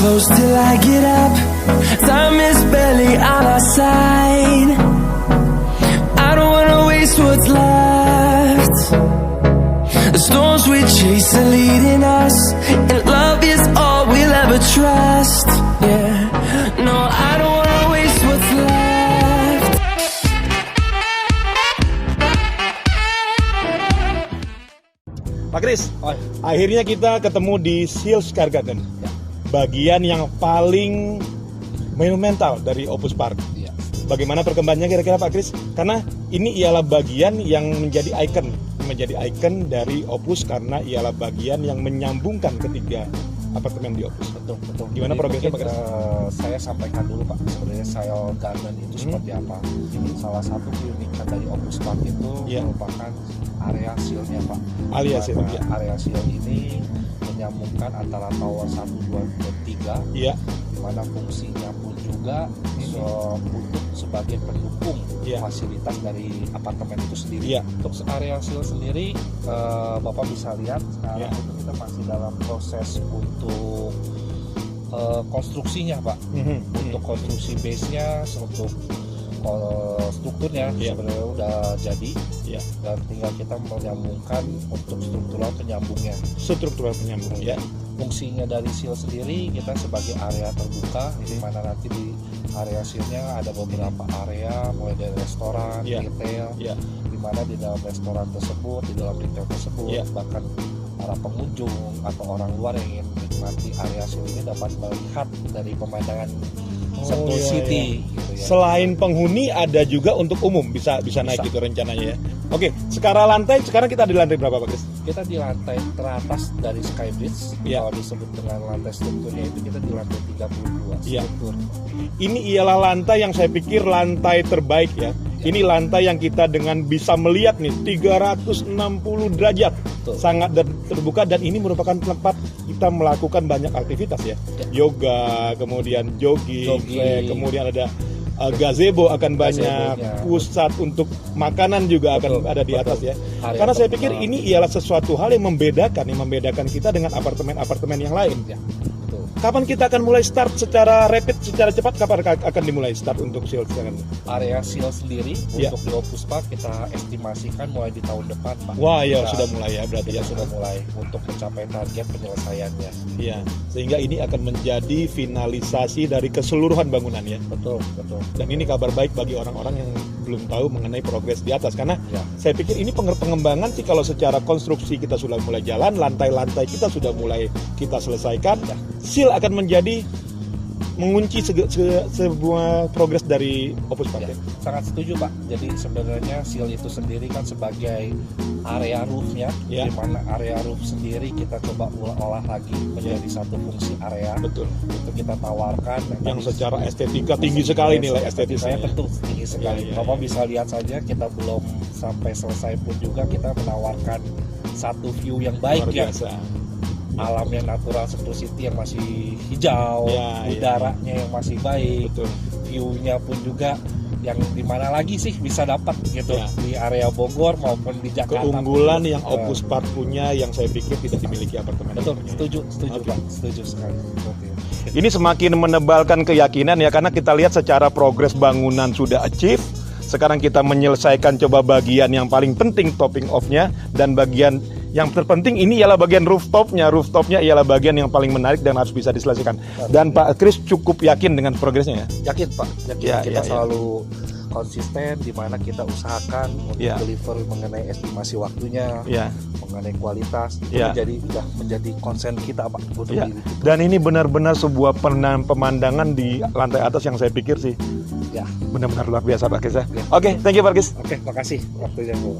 close till I get up. Time is barely on our side. I don't wanna waste what's left. The storms we chase are leading us, and love is all we'll ever trust. Yeah, no, I don't wanna waste what's left. Pak Kris, akhirnya kita ketemu di Seals Car Garden, bagian yang paling monumental dari Opus Park. Bagaimana perkembangannya kira-kira Pak Kris? Karena ini ialah bagian yang menjadi ikon dari Opus, karena ialah bagian yang menyambungkan ketiga apartemen di Opus. Betul. Gimana progresnya Pak Kris? Saya sampaikan dulu Pak, sebenarnya Seals Garden itu seperti apa. Salah satu keunikan dari Opus Park itu merupakan area seal-nya Pak. Area seal, Area seal ini menyambungkan antara tower 1, 2, dan 3, di mana fungsinya pun juga untuk sebagai pendukung fasilitas dari apartemen itu sendiri. Untuk area seal sendiri, Bapak bisa lihat sekarang itu kita masih dalam proses untuk konstruksinya Pak. Untuk konstruksi base-nya, untuk strukturnya sebenarnya udah jadi, dan tinggal kita menyambungkan untuk struktural penyambungnya. Fungsinya dari seal sendiri, kita sebagai area terbuka, di mana nanti di area seal-nya ada beberapa area, mulai dari restoran, retail, di mana di dalam restoran tersebut, di dalam retail tersebut, bahkan para pengunjung atau orang luar yang ingin menikmati area seal ini dapat melihat dari pemandangan Sentul City. Gitu ya. Selain penghuni, ada juga untuk umum bisa naik gitu rencananya ya. Oke, sekarang kita di lantai berapa Pak Kris? Kita di lantai teratas dari Skybridge. Kalau disebut dengan lantai strukturnya itu kita di lantai 32 struktur. Ini ialah lantai yang saya pikir lantai terbaik ya. Ini lantai yang kita dengan bisa melihat nih 360 derajat. Sangat terbuka, dan ini merupakan tempat kita melakukan banyak aktivitas ya. Yoga, kemudian jogging. Kemudian ada gazebo akan banyak, pusat untuk makanan juga akan ada di atas ya. Karena saya pikir ini ialah sesuatu hal yang membedakan kita dengan apartemen-apartemen yang lain. Kapan kita akan mulai start secara rapid, secara cepat? Kapan akan dimulai start untuk Seals? Area Seals sendiri untuk di Opus Park kita estimasikan mulai di tahun depan Pak. Wah ya, sudah mulai ya berarti ya. Sudah mulai untuk mencapai target penyelesaiannya. Iya, sehingga ini akan menjadi finalisasi dari keseluruhan bangunan ya. Betul. Dan ini kabar baik bagi orang-orang yang belum tahu mengenai progres di atas, karena saya pikir ini pengembangan sih kalau secara konstruksi kita sudah mulai jalan, lantai-lantai kita sudah mulai kita selesaikan. Seal akan menjadi mengunci sebuah progres dari Opus Park. Sangat setuju Pak. Jadi sebenarnya seal itu sendiri kan sebagai area roofnya, di mana area roof sendiri kita coba olah lagi menjadi satu fungsi area. Betul. Itu kita tawarkan yang secara estetika tinggi sekali nilai estetisnya. Tentu tinggi sekali. Bapak bisa lihat saja, kita belum sampai selesai pun juga kita menawarkan satu view yang baik. Luar biasa. Alam yang natural Sentul City yang masih hijau, udaranya yang masih baik, view-nya pun juga yang dimana lagi sih bisa dapat gitu di area Bogor maupun di Jakarta. Keunggulan yang Opus Park punya yang saya pikir tidak dimiliki apartemen. Betul, setuju Pak, setuju sekali. Ini semakin menebalkan keyakinan ya, karena kita lihat secara progres bangunan sudah achieve. Sekarang kita menyelesaikan coba bagian yang paling penting, topping off-nya, dan bagian yang terpenting ini ialah bagian rooftopnya. Rooftopnya ialah bagian yang paling menarik dan harus bisa diselesaikan. Dan Pak Kris cukup yakin dengan progresnya ya? Yakin Pak, kita selalu konsisten, di mana kita usahakan untuk deliver mengenai estimasi waktunya, mengenai kualitas, itu menjadi konsen kita Pak. Dan ini benar-benar sebuah pemandangan di lantai atas yang saya pikir sih benar-benar luar biasa Pak Kris ya. Oke, thank you Pak Kris. Oke, makasih waktunya Bu.